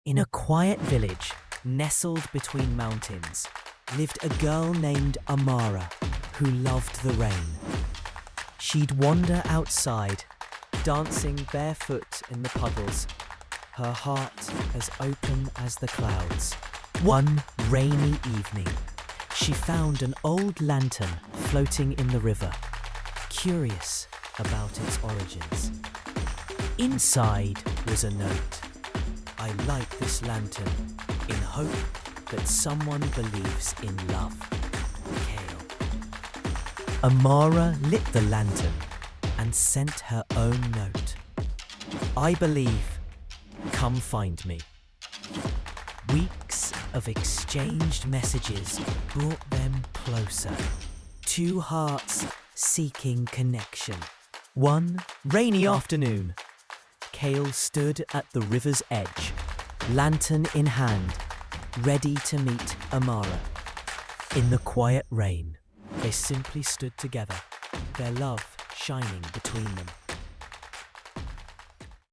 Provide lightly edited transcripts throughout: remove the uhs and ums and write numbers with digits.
In a quiet village, nestled between mountains, lived a girl named Amara, who loved the rain. She'd wander outside, dancing barefoot in the puddles, her heart as open as the clouds. One rainy evening, she found an old lantern floating in the river, curious about its origins. Inside was a note. I light this lantern in hope that someone believes in love. Kale. Amara lit the lantern and sent her own note. I believe. Come find me. Weeks of exchanged messages brought them closer. Two hearts seeking connection. One rainy afternoon, Kale stood at the river's edge, lantern in hand, ready to meet Amara. In the quiet rain, they simply stood together, their love shining between them.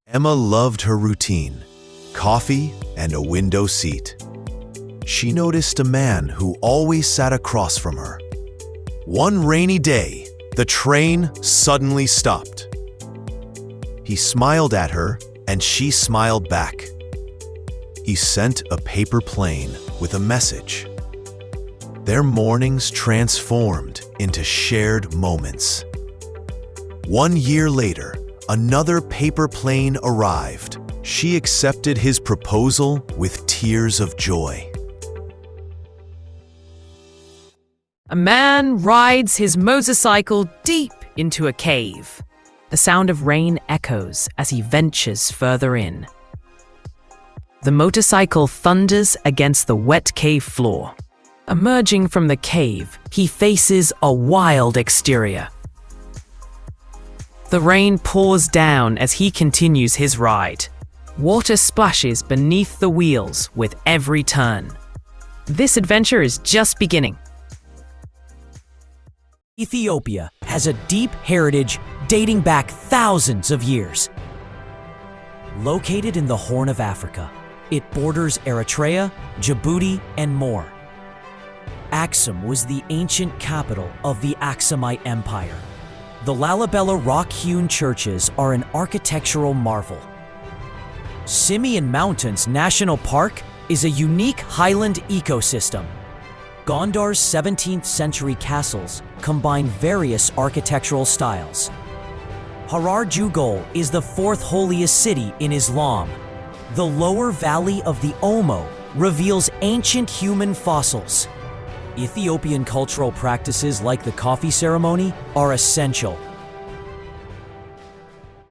Emma loved her routine, coffee and a window seat. She noticed a man who always sat across from her. One rainy day, the train suddenly stopped. He smiled at her, and she smiled back. He sent a paper plane with a message. Their mornings transformed into shared moments. 1 year later, another paper plane arrived. She accepted his proposal with tears of joy. A man rides his motorcycle deep into a cave. The sound of rain echoes as he ventures further in. The motorcycle thunders against the wet cave floor. Emerging from the cave, he faces a wild exterior. The rain pours down as he continues his ride. Water splashes beneath the wheels with every turn. This adventure is just beginning. Ethiopia has a deep heritage dating back thousands of years. Located in the Horn of Africa, it borders Eritrea, Djibouti, and more. Aksum was the ancient capital of the Aksumite Empire. The Lalibela rock-hewn churches are an architectural marvel. Simien Mountains National Park is a unique highland ecosystem. Gondar's 17th century castles combine various architectural styles. Harar Jugol is the fourth holiest city in Islam. The lower valley of the Omo reveals ancient human fossils. Ethiopian cultural practices like the coffee ceremony are essential.